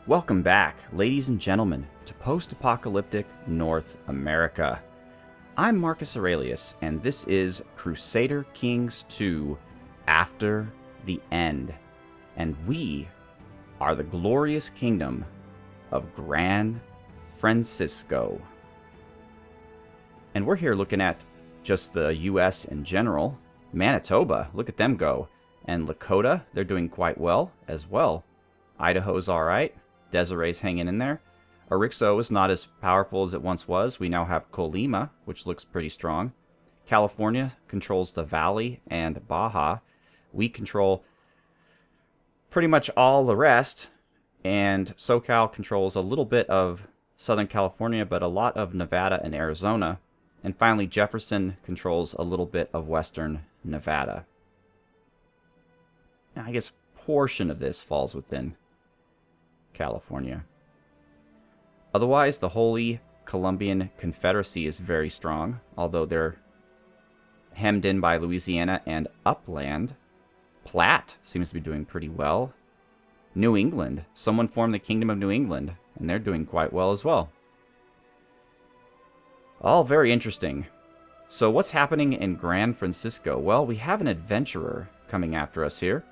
Welcome back, ladies and gentlemen, to post-apocalyptic North America. I'm Marcus Aurelius, and this is Crusader Kings 2 After the End. And we are the glorious kingdom of Gran Francisco. And we're here looking at just the US in general. Manitoba, look at them go. And Lakota, they're doing quite well as well. Idaho's alright. Desiree's hanging in there. Arixo is not as powerful as it once was. We now have Colima, which looks pretty strong. California controls the Valley and Baja. We control pretty much all the rest. And SoCal controls a little bit of Southern California, but a lot of Nevada and Arizona. And finally, Jefferson controls a little bit of Western Nevada. Now, I guess a portion of this falls within California. Otherwise, the Holy Columbian Confederacy is very strong, although they're hemmed in by Louisiana and Upland. Platte seems to be doing pretty well. New England, someone formed the Kingdom of New England, and they're doing quite well as well. All very interesting. So what's happening in Gran Francisco? Well, we have an adventurer coming after us here.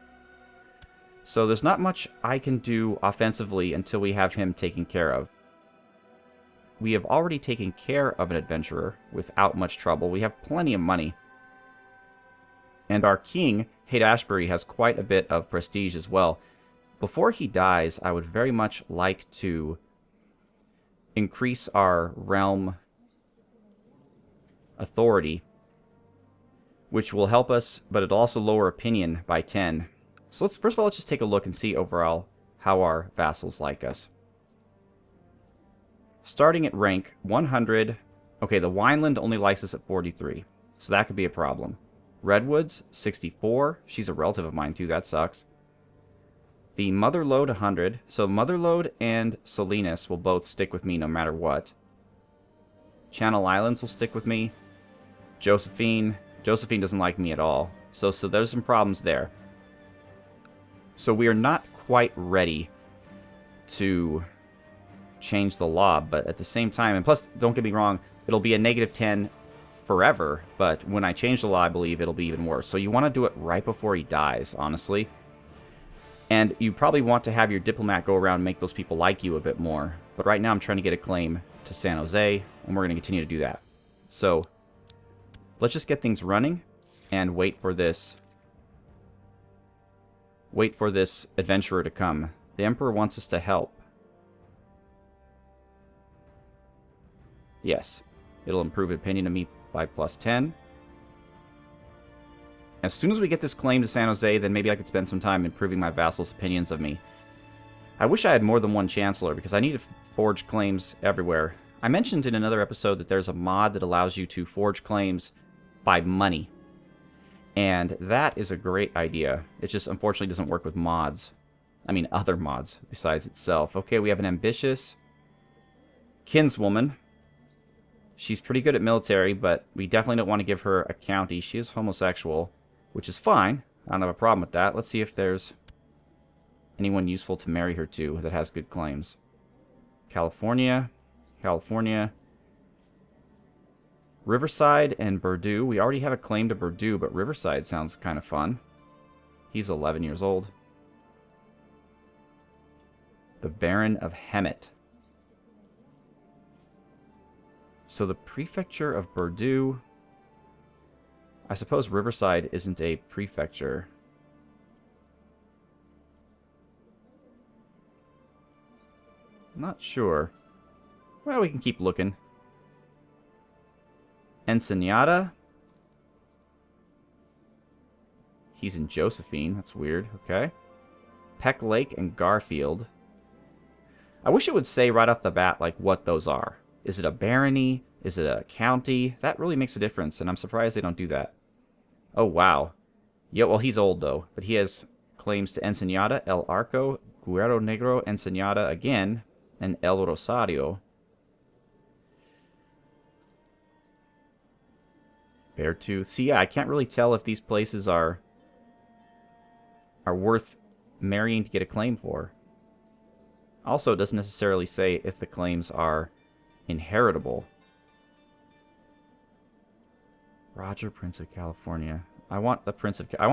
So there's not much I can do offensively until we have him taken care of. We have already taken care of an adventurer without much trouble. We have plenty of money. And our king, Haight Ashbury, has quite a bit of prestige as well. Before he dies, I would very much like to increase our realm authority, which will help us, but it'll also lower opinion by 10. So first of all, let's just take a look and see overall how our vassals like us. Starting at rank 100. Okay, the Wineland only likes us at 43, so that could be a problem. Redwoods, 64. She's a relative of mine too, that sucks. The Motherlode, 100. So Motherlode and Salinas will both stick with me no matter what. Channel Islands will stick with me. Josephine doesn't like me at all. So there's some problems there. So we are not quite ready to change the law, but at the same time, and plus, don't get me wrong, it'll be a -10 forever, but when I change the law, I believe it'll be even worse. So you want to do it right before he dies, honestly. And you probably want to have your diplomat go around and make those people like you a bit more. But right now, I'm trying to get a claim to San Jose, and we're going to continue to do that. So let's just get things running and wait for this adventurer to come. The Emperor wants us to help. Yes. It'll improve opinion of me by +10. As soon as we get this claim to San Jose, then maybe I could spend some time improving my vassals' opinions of me. I wish I had more than one chancellor, because I need to forge claims everywhere. I mentioned in another episode that there's a mod that allows you to forge claims by money. And that is a great idea. It just unfortunately doesn't work with mods. I mean, other mods besides itself. Okay, we have an ambitious kinswoman. She's pretty good at military, but we definitely don't want to give her a county. She is homosexual, which is fine. I don't have a problem with that. Let's see if there's anyone useful to marry her to that has good claims. California. Riverside and Bordeaux. We already have a claim to Bordeaux, but Riverside sounds kind of fun. He's 11 years old. The Baron of Haight. So the prefecture of Bordeaux. I suppose Riverside isn't a prefecture. Not sure. Well, we can keep looking. Ensenada. He's in Josephine. That's weird. Okay. Peck Lake and Garfield. I wish it would say right off the bat, like, what those are. Is it a barony? Is it a county? That really makes a difference, and I'm surprised they don't do that. Oh, wow. Yeah, well, he's old, though. But he has claims to Ensenada, El Arco, Guerrero Negro, Ensenada again, and El Rosario. Beartooth. See, yeah, I can't really tell if these places are worth marrying to get a claim for. Also, it doesn't necessarily say if the claims are inheritable. Roger, Prince of California. I want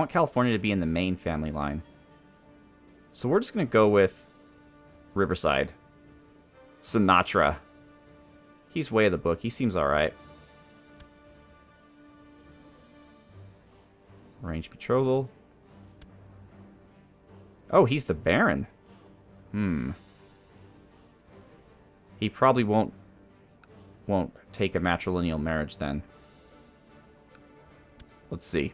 California to be in the main family line. So we're just going to go with Riverside. Sinatra. He's way of the book. He seems alright. Arranged betrothal. Oh, he's the Baron. He probably won't take a matrilineal marriage then. Let's see.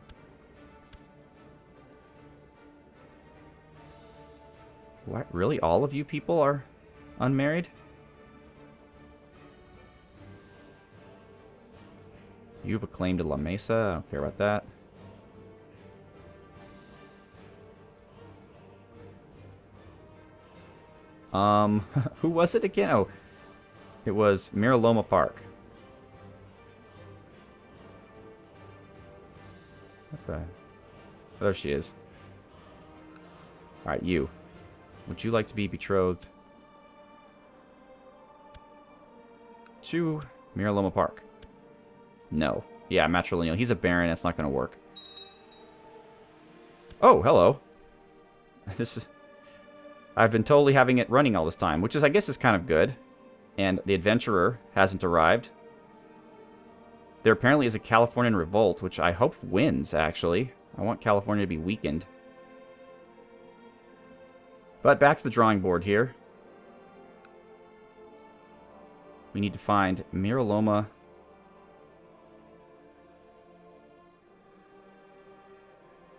What? Really? All of you people are unmarried? You have a claim to La Mesa. I don't care about that. Who was it again? Oh, it was Miraloma Park. What the? Oh, there she is. Alright, you. Would you like to be betrothed to Miraloma Park? No. Yeah, matrilineal. He's a baron. That's not going to work. Oh, hello. This is... I've been totally having it running all this time, which is, I guess, is kind of good. And the adventurer hasn't arrived. There apparently is a Californian revolt, which I hope wins, actually. I want California to be weakened. But back to the drawing board here. We need to find Miraloma.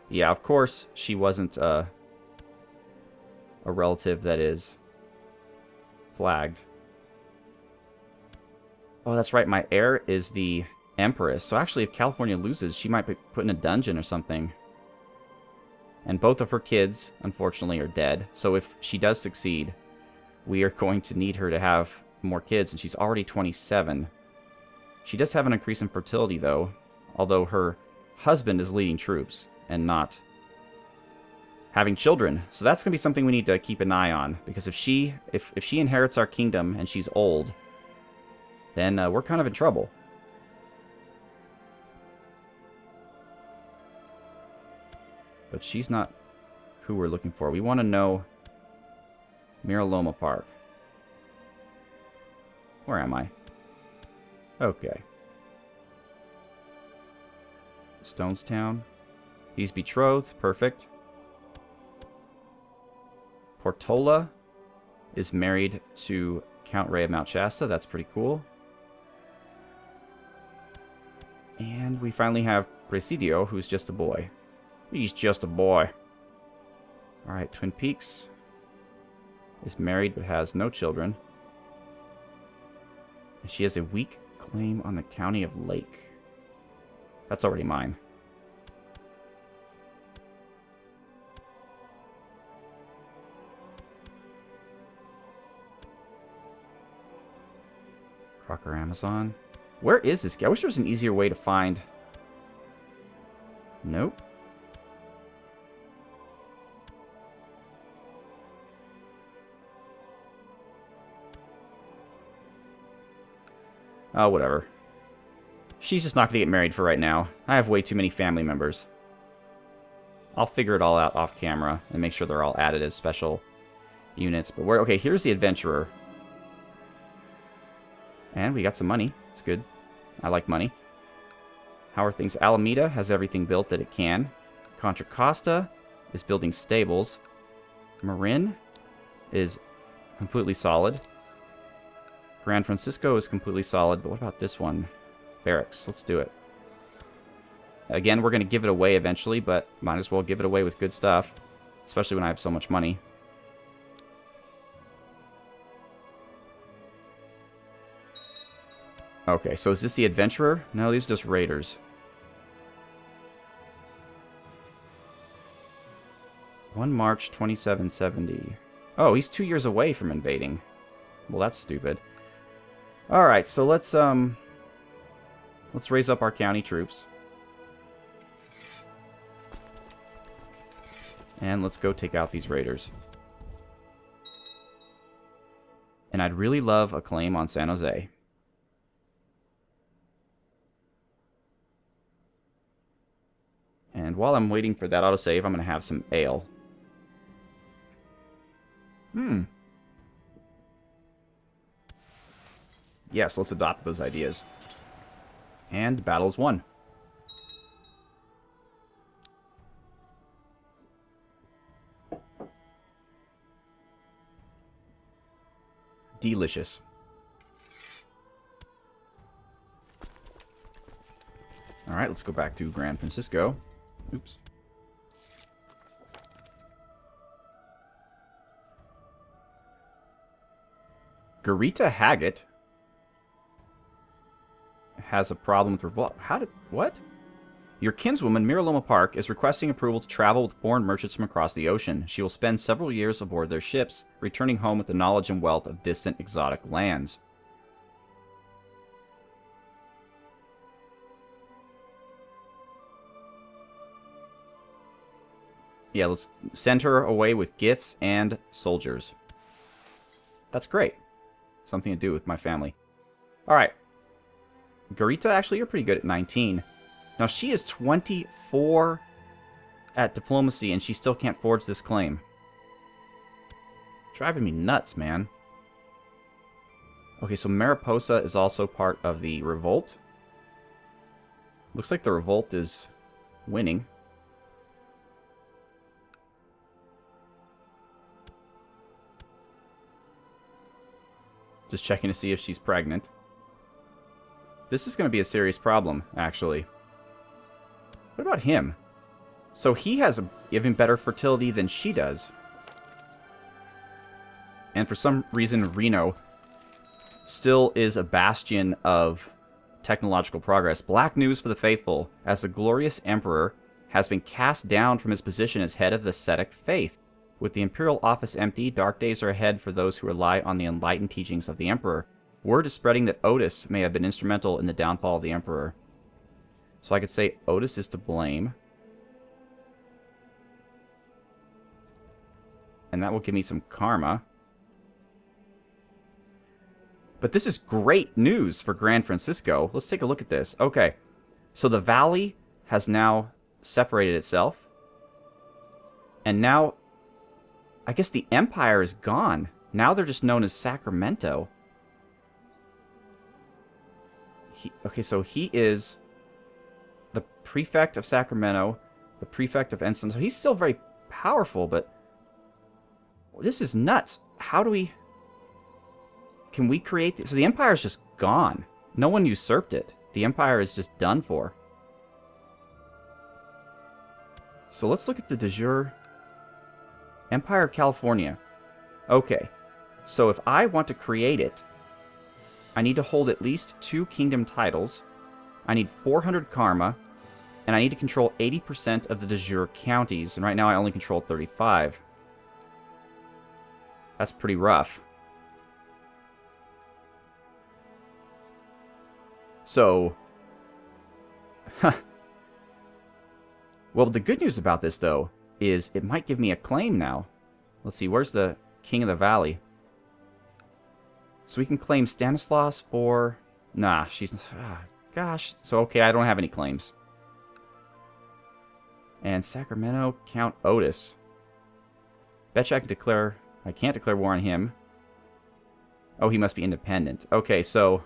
Yeah, of course, she wasn't a relative that is flagged. Oh, that's right. My heir is the Empress. So actually, if California loses, she might be put in a dungeon or something. And both of her kids, unfortunately, are dead. So if she does succeed, we are going to need her to have more kids. And she's already 27. She does have an increase in fertility, though. Although her husband is leading troops and not having children. So that's going to be something we need to keep an eye on. Because if she inherits our kingdom and she's old, then we're kind of in trouble. But she's not who we're looking for. We want to know Miraloma Park. Where am I? Okay. Stonestown. He's betrothed. Perfect. Portola is married to Count Ray of Mount Shasta. That's pretty cool. And we finally have Presidio, who's just a boy. He's just a boy. Alright, Twin Peaks is married but has no children. And she has a weak claim on the county of Lake. That's already mine. Crocker Amazon. Where is this guy? I wish there was an easier way to find... Nope. Oh, whatever. She's just not going to get married for right now. I have way too many family members. I'll figure it all out off camera and make sure they're all added as special units. But we're... Okay, here's the adventurer. And we got some money. It's good. I like money. How are things? Alameda has everything built that it can. Contra Costa is building stables. Marin is completely solid. Gran Francisco is completely solid. But what about this one? Barracks. Let's do it. Again, we're going to give it away eventually, but might as well give it away with good stuff. Especially when I have so much money. Okay, so is this the adventurer? No, these are just raiders. 1 March 2770. Oh, he's 2 years away from invading. Well, that's stupid. Alright, so let's raise up our county troops. And let's go take out these raiders. And I'd really love a claim on San Jose. And while I'm waiting for that autosave, I'm going to have some ale. Yes, let's adopt those ideas. And battle's won. Delicious. Alright, let's go back to Gran Francisco. Oops. Garita Haggett has a problem with Revolt. What? Your kinswoman, Miraloma Park, is requesting approval to travel with foreign merchants from across the ocean. She will spend several years aboard their ships, returning home with the knowledge and wealth of distant exotic lands. Yeah, let's send her away with gifts and soldiers. That's great. Something to do with my family. Alright. Garita, actually, you're pretty good at 19. Now, she is 24 at diplomacy, and she still can't forge this claim. Driving me nuts, man. Okay, so Mariposa is also part of the Revolt. Looks like the Revolt is winning. Just checking to see if she's pregnant. This is going to be a serious problem, actually. What about him? So he has even better fertility than she does. And for some reason, Reno still is a bastion of technological progress. Black news for the faithful, as the glorious emperor has been cast down from his position as head of the Cetic faith. With the imperial office empty, dark days are ahead for those who rely on the enlightened teachings of the emperor. Word is spreading that Otis may have been instrumental in the downfall of the emperor. So I could say Otis is to blame. And that will give me some karma. But this is great news for Gran Francisco. Let's take a look at this. Okay, so the valley has now separated itself. And now, I guess the empire is gone. Now they're just known as Sacramento. Okay, so he is the prefect of Sacramento, the prefect of Ensign. So he's still very powerful, but this is nuts. How do we... Can we create this? So the empire is just gone. No one usurped it. The empire is just done for. So let's look at the de jure. Empire of California. Okay. So if I want to create it, I need to hold at least 2 kingdom titles. I need 400 karma. And I need to control 80% of the de jure counties. And right now I only control 35. That's pretty rough. So, well, the good news about this, though, is it might give me a claim now. Let's see, where's the King of the Valley? So we can claim Stanislaus for... Nah, she's... gosh. So, okay, I don't have any claims. And Sacramento, Count Otis. Betcha I can declare... I can't declare war on him. Oh, he must be independent. Okay, so...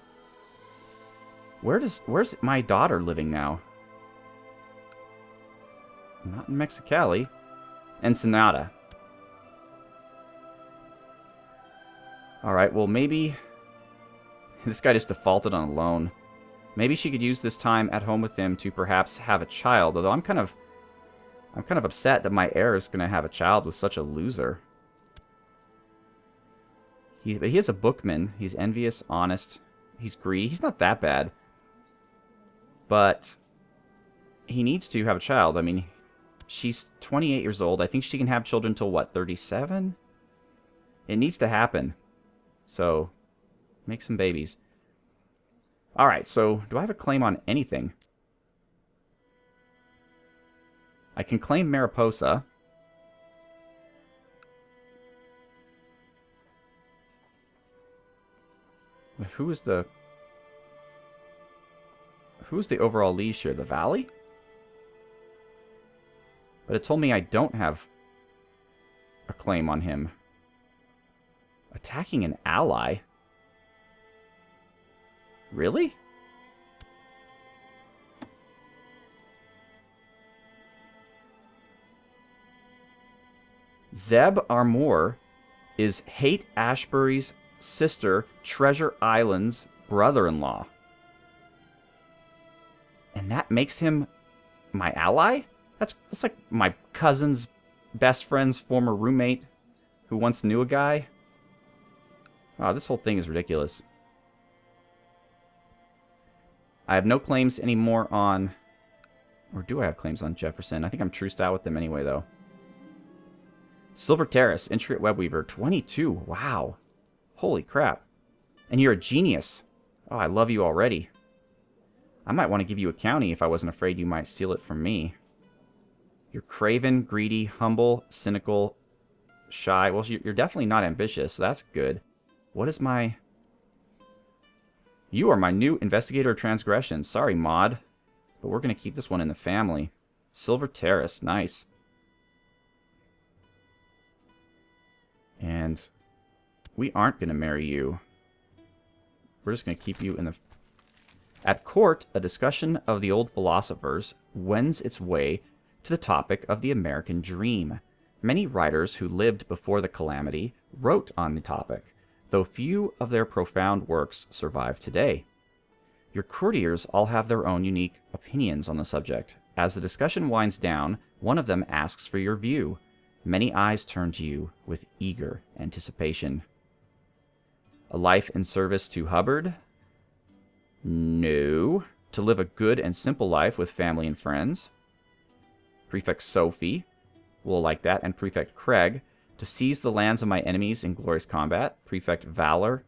Where's my daughter living now? Not in Mexicali. Ensenada. Alright, well maybe... This guy just defaulted on a loan. Maybe she could use this time at home with him to perhaps have a child, although I'm kind of upset that my heir is going to have a child with such a loser. But he is a bookman. He's envious, honest. He's greedy. He's not that bad. But he needs to have a child. I mean, she's 28 years old. I think she can have children till, what, 37? It needs to happen. So, make some babies. Alright, so do I have a claim on anything? I can claim Mariposa. Who's the overall liege here? The Valley? But it told me I don't have a claim on him. Attacking an ally? Really? Zeb Armour is Haight Ashbury's sister, Treasure Island's brother-in-law. And that makes him my ally? That's like my cousin's best friend's former roommate who once knew a guy. Oh, this whole thing is ridiculous. I have no claims anymore on... Or do I have claims on Jefferson? I think I'm truced out with them anyway, though. Silver Terrace, intricate web weaver, 22. Wow. Holy crap. And you're a genius. Oh, I love you already. I might want to give you a county if I wasn't afraid you might steal it from me. You're craven, greedy, humble, cynical, shy. Well, you're definitely not ambitious, so that's good. What is my... You are my new investigator of transgression. Sorry, Maud. But we're going to keep this one in the family. Silver Terrace. Nice. And we aren't going to marry you. We're just going to keep you in the... At court, a discussion of the old philosophers wends its way to the topic of the American dream. Many writers who lived before the calamity wrote on the topic, though few of their profound works survive today. Your courtiers all have their own unique opinions on the subject. As the discussion winds down, one of them asks for your view. Many eyes turn to you with eager anticipation. A life in service to Hubbard? No. To live a good and simple life with family and friends. Prefect Sophie will like that, and Prefect Craig. To seize the lands of my enemies in glorious combat. Prefect Valor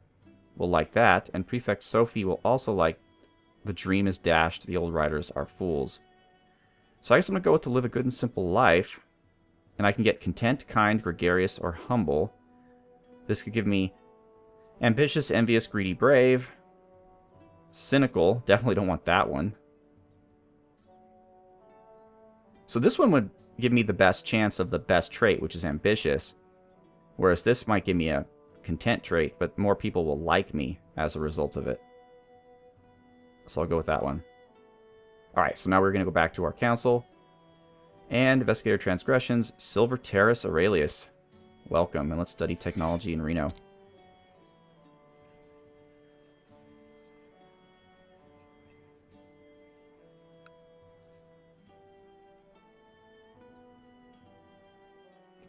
will like that, and Prefect Sophie will also like the dream is dashed, the old writers are fools. So I guess I'm going to go with to live a good and simple life. And I can get content, kind, gregarious, or humble. This could give me ambitious, envious, greedy, brave. Cynical. Definitely don't want that one. So this one would give me the best chance of the best trait, which is ambitious. Whereas this might give me a content trait, but more people will like me as a result of it. So I'll go with that one. Alright, so now we're going to go back to our council. And Investigator Transgressions, Silver Terrace Aurelius. Welcome, and let's study technology in Reno.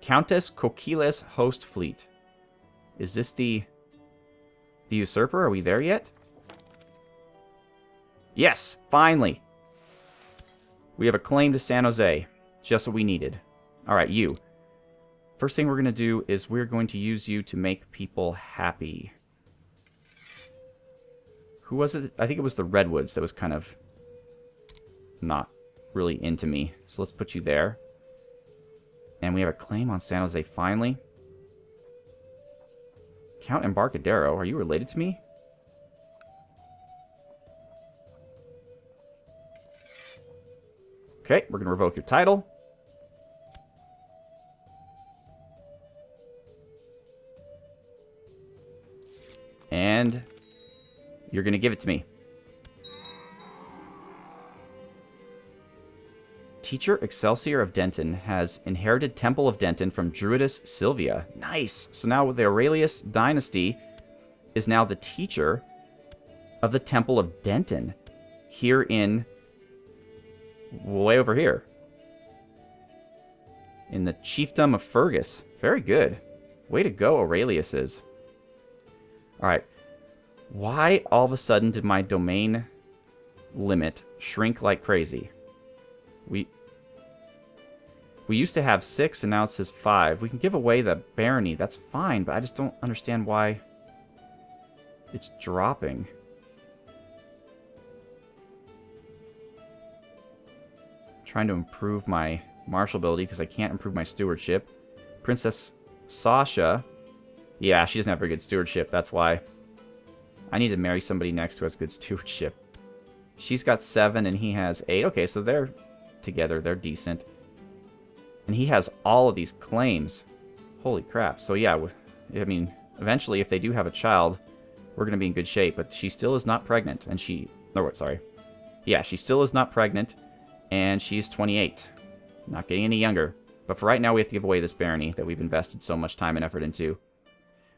Countess Coquiles Host Fleet. Is this the usurper? Are we there yet? Yes, finally. We have a claim to San Jose. Just what we needed. Alright, you. First thing we're going to do is we're going to use you to make people happy. Who was it? I think it was the Redwoods that was kind of not really into me. So let's put you there. And we have a claim on San Jose finally. Count Embarcadero, are you related to me? Okay, we're going to revoke your title. And you're going to give it to me. Teacher Excelsior of Denton has inherited Temple of Denton from Druidess Sylvia. Nice! So now the Aurelius dynasty is now the teacher of the Temple of Denton. Here in... way over here. In the Chiefdom of Fergus. Very good. Way to go, Aurelius is. Alright. Why all of a sudden did my domain limit shrink like crazy? We used to have 6 and now it says 5. We can give away the barony. That's fine, but I just don't understand why it's dropping. Trying to improve my martial ability because I can't improve my stewardship. Princess Sasha. Yeah, she doesn't have very good stewardship. That's why. I need to marry somebody next who has good stewardship. She's got 7 and he has 8. Okay, so they're together. They're decent. And he has all of these claims. Holy crap. So yeah, I mean, eventually if they do have a child, we're going to be in good shape. But she still is not pregnant. And she... No, sorry. Yeah, she still is not pregnant. And she's 28. Not getting any younger. But for right now, we have to give away this barony that we've invested so much time and effort into.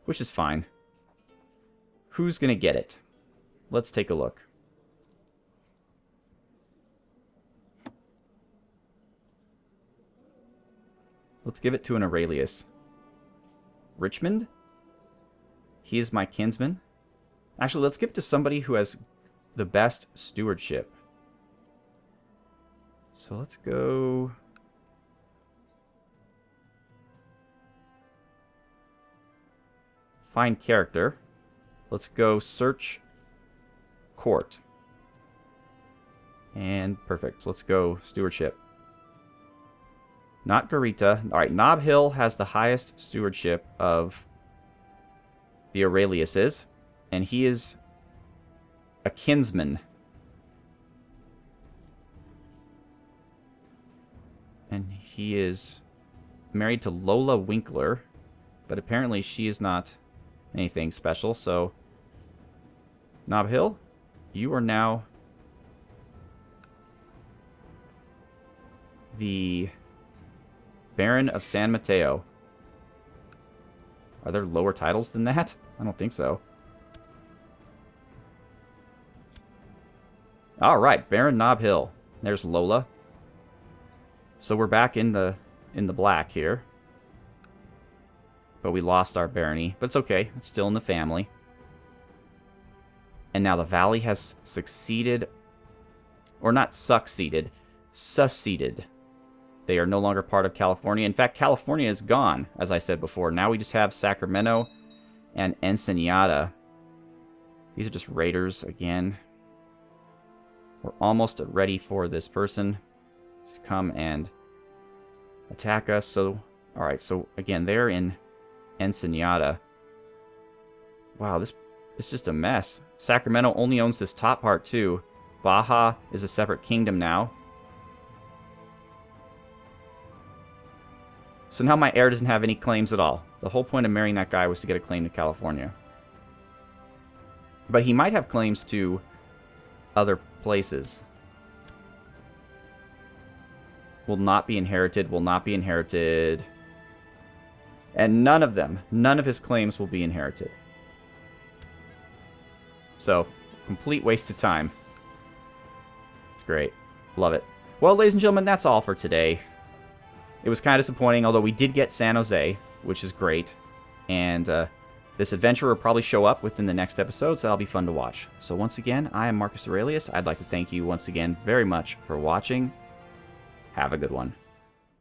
Which is fine. Who's going to get it? Let's take a look. Let's give it to an Aurelius. Richmond? He is my kinsman. Actually, let's give it to somebody who has the best stewardship. So let's go... Find character. Let's go search court. And perfect. Let's go stewardship. Not Garita. Alright, Nob Hill has the highest stewardship of the Aureliuses. And he is a kinsman. And he is married to Lola Winkler. But apparently she is not anything special, so... Nob Hill, you are now the Baron of San Mateo. Are there lower titles than that? I don't think so. Alright, Baron Nob Hill. There's Lola. So we're back in the black here. But we lost our barony. But it's okay. It's still in the family. And now the valley has succeeded. Or not succeeded. Seceded. They are no longer part of California. In fact, California is gone, as I said before. Now we just have Sacramento and Ensenada. These are just raiders again. We're almost ready for this person to come and attack us. So, alright, so again, they're in Ensenada. Wow, this is just a mess. Sacramento only owns this top part too. Baja is a separate kingdom now. So now my heir doesn't have any claims at all. The whole point of marrying that guy was to get a claim to California. But he might have claims to other places. Will not be inherited, will not be inherited. And none of them, none of his claims will be inherited. So, complete waste of time. It's great. Love it. Well, ladies and gentlemen, that's all for today. It was kind of disappointing, although we did get San Jose, which is great. And this adventure will probably show up within the next episode, so that'll be fun to watch. So once again, I am Marcus Aurelius. I'd like to thank you once again very much for watching. Have a good one.